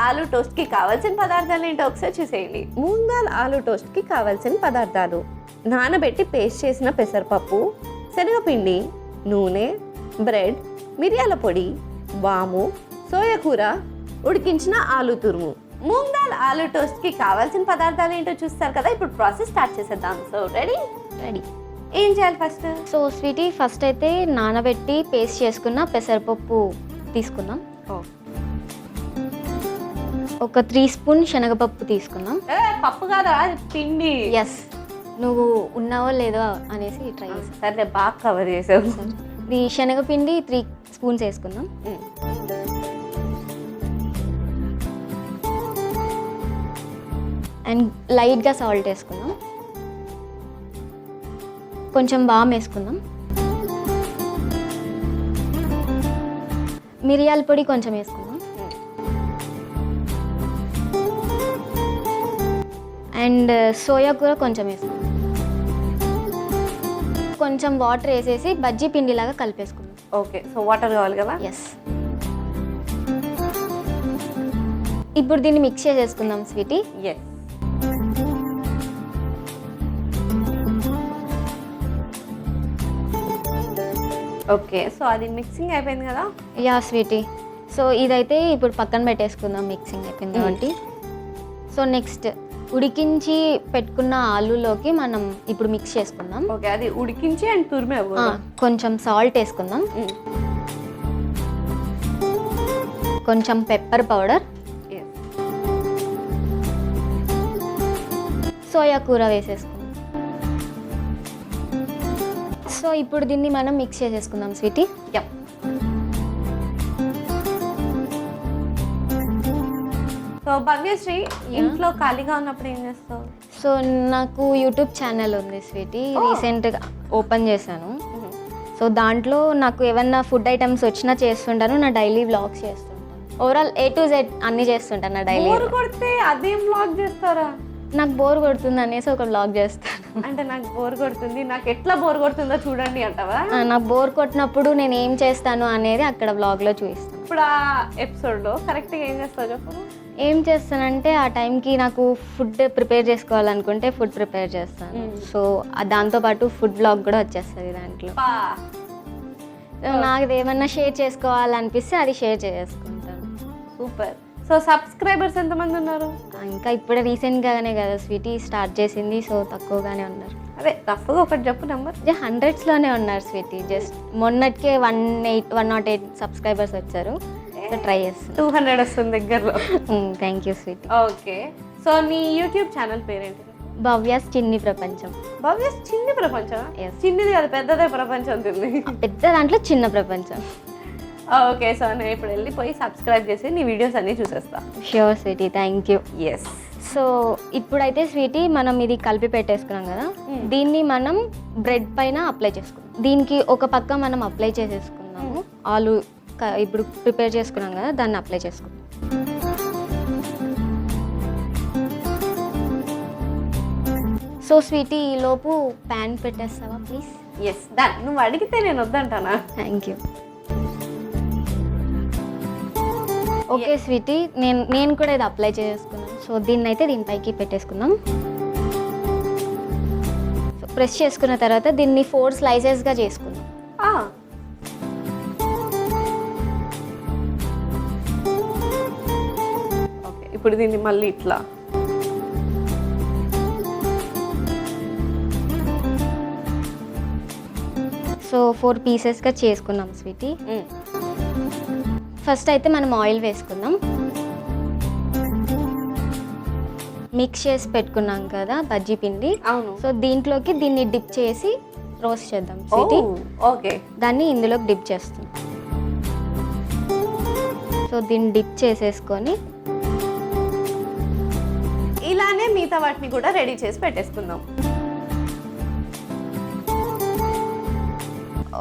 ఆలూ టోస్ట్కి కావాల్సిన పదార్థాలు ఏంటో ఒకసారి చూసేయండి. మూంగ్ దాల్ ఆలూ టోస్ట్కి కావాల్సిన పదార్థాలు: నానబెట్టి పేస్ట్ చేసిన పెసరపప్పు, శనగపిండి, నూనె, బ్రెడ్, మిరియాల పొడి, వాము, సోయా కూర, ఉడికించిన ఆలూ తురుము. మూంగ్ దాల్ ఆలూ టోస్ట్కి కావాల్సిన పదార్థాలు ఏంటో చూస్తారు కదా. ఇప్పుడు ప్రాసెస్ స్టార్ట్ చేసేద్దాం. So ready. ఏం చేయాలి ఫస్ట్? సో స్వీటీ, ఫస్ట్ అయితే నానబెట్టి పేస్ట్ చేసుకున్న పెసరపప్పు తీసుకుందాం. ఒక 3 స్పూన్ శనగపప్పు తీసుకుందాం. పప్పు కాదా, పిండి. ఎస్, నువ్వు ఉన్నావో లేదో అనేసి ట్రై చేస్తాను. సరే, బాగా కవర్ చేసావు. ఈ శనగపిండి 3 స్పూన్స్ వేసుకుందాం. అండ్ లైట్గా సాల్ట్ వేసుకుందాం. కొంచెం వామ్ వేసుకుందాం. మిరియాల పొడి కొంచెం వేసుకుందాం. అండ్ సోయా కూర కొంచెం వేసుకుందాం. కొంచెం వాటర్ వేసేసి బజ్జీ పిండిలాగా కలిపేసుకుందాం. ఓకే, సో వాటర్ కావాలి కదా. ఎస్. ఇప్పుడు దీన్ని మిక్స్ చేసేసుకుందాం స్వీటీ. ఎస్. ఓకే, సో అది మిక్సింగ్ అయిపోయింది కదా. Yeah Sweety. సో ఇదైతే ఇప్పుడు పక్కన పెట్టేసుకుందాం, మిక్సింగ్ అయిపోయింది కాబట్టి. సో నెక్స్ట్ ఉడికించి పెట్టుకున్న ఆలూలోకి మనం ఇప్పుడు మిక్స్ చేసుకుందాం. ఓకే, అది ఉడికించి అండ్ తురిమే. కొంచెం సాల్ట్ వేసుకుందాం. కొంచెం పెప్పర్ పౌడర్, సోయా కూర వేసేసుకుందాం. సో ఇప్పుడు దీన్ని మనం మిక్స్ చేసేసుకుందాం స్వీటీ. యప్. సో భవ్యశ్రీ, ఇంట్లో ఖాళీగా ఉన్నప్పుడు ఏం చేస్తావు? సో నాకు యూట్యూబ్ ఛానల్ ఉంది స్వీటీ, రీసెంట్గా ఓపెన్ చేశాను. సో దాంట్లో నాకు ఏమన్నా ఫుడ్ ఐటమ్స్ వచ్చినా చేస్తుంటాను. నా డైలీ వ్లాగ్స్ చేస్తుంటాను. ఓవరాల్ A to Z అన్నీ చేస్తుంటాను నా డైలీ. బోర్ కొడితే అదేం వ్లాగ్ చేస్తారా? నాకు బోర్ కొడుతుంది అనేసి ఒక వ్లాగ్ చేస్తాను. అంటే నాకు బోర్ కొడుతుంది, నాకు ఎట్లా బోర్ కొడుతుందో చూడండి అంటావా? నాకు బోర్ కొట్టినప్పుడు నేను ఏం చేస్తాను అనేది అక్కడ వ్లాగ్లో చూపిస్తాను. ఇప్పుడు ఆ ఎపిసోడ్లో కరెక్ట్గా ఏం చేస్తావు చెప్పు? ఏం చేస్తానంటే ఆ టైంకి నాకు ఫుడ్ ప్రిపేర్ చేసుకోవాలనుకుంటే ఫుడ్ ప్రిపేర్ చేస్తాను. సో దాంతోపాటు ఫుడ్ బ్లాగ్ కూడా వచ్చేస్తుంది దాంట్లో. నాకు ఏమన్నా షేర్ చేసుకోవాలనిపిస్తే అది షేర్ చేసుకుంటాను. సూపర్. సో సబ్స్క్రైబర్స్ ఎంతమంది ఉన్నారు? ఇంకా ఇప్పుడే రీసెంట్గానే కదా స్వీటీ స్టార్ట్ చేసింది. సో తక్కువగానే ఉన్నారు. అదే రఫ్గా ఒకటి చెప్పు నెంబర్. 100sలోనే ఉన్నారు స్వీటీ. జస్ట్ మొన్నటికే 108 సబ్స్క్రైబర్స్ వచ్చారు. సో ట్రై చేస్తాను. 200 వస్తుంది దగ్గరలో. Thank you sweetie. Okay, so నీ యూట్యూబ్ ఛానల్ పేరేంటి? భవ్యాస్ చిన్ని ప్రపంచం. భవ్యాస్ చిన్ని ప్రపంచం? చిన్నిది కాదు, పెద్దదే ప్రపంచం ఉంటుంది. పెద్ద దాంట్లో చిన్న ప్రపంచం. ఓకే, సో నేను ఇప్పుడు వెళ్ళిపోయి సబ్స్క్రైబ్ చేసి నీ వీడియోస్ అన్నీ చూసేస్తా. Sure sweetie, thank you. Yes. So ఇప్పుడైతే స్వీటీ మనం ఇది కలిపి పెట్టేసుకున్నాం కదా, దీన్ని మనం బ్రెడ్ పైన అప్లై చేసుకుందాం. దీనికి ఒక పక్క మనం అప్లై చేసేసుకున్నాము. ఆలు ఇప్పుడు ప్రిపేర్ చేసుకున్నాం కదా, దాన్ని అప్లై చేసుకుందాం. సో స్వీటీ, ఈలోపు ప్యాన్ పెట్టేస్తావా ప్లీజ్? ఎస్, నువ్వు అడిగితే నేను వద్దంటానా? Thank you. ఓకే స్వీటీ, నేను కూడా ఇది అప్లై చేసుకున్నాను. సో దీన్ని అయితే దీనిపైకి పెట్టేసుకుందాం. సో ప్రెస్ చేసుకున్న తర్వాత దీన్ని 4 స్లైసెస్గా చేసుకుందాం. ఓకే, ఇప్పుడు దీన్ని మళ్ళీ ఇట్లా. సో 4 పీసెస్గా చేసుకున్నాం స్వీటీ. ఫస్ట్ అయితే మనం ఆయిల్ వేసుకుందాం. మిక్స్ చేసి పెట్టుకున్నాం కదా బజ్జీ పిండి. అవును. సో దీంట్లోకి దీన్ని డిప్ చేసి రోస్ట్ చేద్దాం స్వీటీ. ఓకే, దాన్ని ఇందులోకి డిప్ చేస్తాం. సో దీన్ని డిప్ చేసేసుకొని ఇలానే మిగతా వాటిని కూడా రెడీ చేసి పెట్టేసుకుందాం.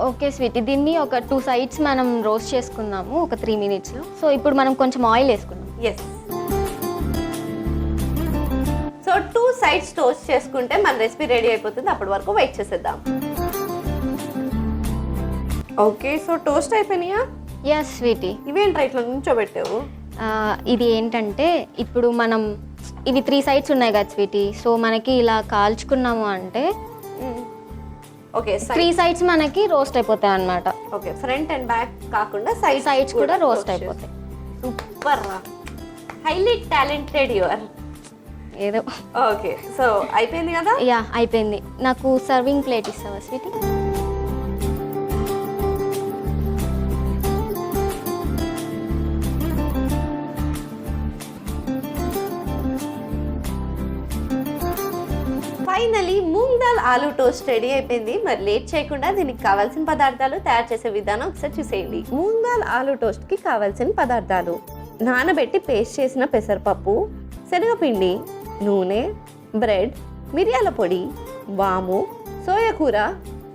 ఓకే స్వీటీ, దీన్ని ఒక 2 sides మనం రోస్ట్ చేసుకుందాము ఒక 3 minutesలో. సో ఇప్పుడు మనం కొంచెం ఆయిల్ వేసుకుందాం. ఎస్. సో 2 sides టోస్ట్ చేసుకుంటే మన రెసిపీ రెడీ అయిపోతుంది. అప్పటి వరకు వెయిట్ చేసేద్దాం. ఓకే, సో టోస్ట్ అయిపోయినాయా? Yes sweetie. ఇవేంట్రా ఇట్లా నుంచోబెట్టావు? ఇది ఏంటంటే ఇప్పుడు మనం ఇవి 3 సైడ్స్ ఉన్నాయి కదా స్వీటీ, సో మనకి ఇలా కాల్చుకున్నాము అంటే ఓకే 3 సైడ్స్ మనకి రోస్ట్ అయిపోతాయి అన్నమాట. ఓకే ఫ్రంట్ అండ్ బ్యాక్ కాకుండా సైడ్స్ కూడా రోస్ట్ అయిపోతాయి. సూపర్ రా, హైలీ టాలెంటెడ్ యు ఆర్. ఏదో ఓకే సో అయిపోయింది కదా? యా అయిపోయింది. నాకు సర్వింగ్ ప్లేట్ ఇస్తావా sweetie? Finally moong dal aloo toast ready అయిపోయింది. మరి లేట్ చేయకుండా దీనికి కావాల్సిన పదార్థాలు తయారు చేసే విధానం ఒకసారి చూసేయండి. మూంగ్ దాల్ ఆలూ టోస్ట్ కి కావాల్సిన పదార్థాలు: నానబెట్టి పేస్ట్ చేసిన పెసరపప్పు, శనగపిండి, నూనె, బ్రెడ్, మిరియాల పొడి, వాము, సోయా కూర,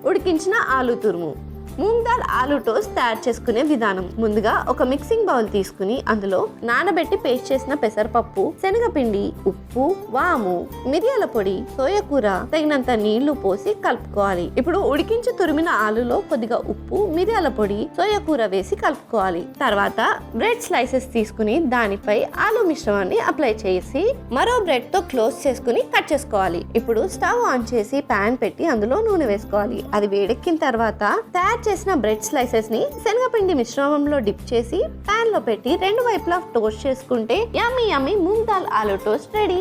ఉడికించిన ఆలూ తురుము. మూంగ్ దాల్ ఆలూ టోస్ట్ తయారు చేసుకునే విధానం: ముందుగా ఒక మిక్సింగ్ బౌల్ తీసుకుని అందులో నానబెట్టి పేస్ట్ చేసిన పెసరపప్పు, శనగపిండి, ఉప్పు, వాము, మిరియాల పొడి, సోయా కూర, తగినంత నీళ్లు పోసి కలుపుకోవాలి. ఇప్పుడు ఉడికించి తురిమిన ఆలులో కొద్దిగా ఉప్పు, మిరియాల పొడి, సోయా కూర వేసి కలుపుకోవాలి. తర్వాత బ్రెడ్ స్లైసెస్ తీసుకుని దానిపై ఆలూ మిశ్రమాన్ని అప్లై చేసి మరో బ్రెడ్ తో క్లోజ్ చేసుకుని కట్ చేసుకోవాలి. ఇప్పుడు స్టవ్ ఆన్ చేసి పాన్ పెట్టి అందులో నూనె వేసుకోవాలి. అది వేడెక్కిన తర్వాత తయారు చేసిన బ్రెడ్ స్లైసెస్ ని శనగపిండి మిశ్రమంలో డిప్ చేసి పాన్ లో పెట్టి 2 వైపులా టోస్ట్ చేసుకుంటే యమ్మీ యమ్మీ మూంగ్ దాల్ ఆలూ టోస్ట్ రెడీ.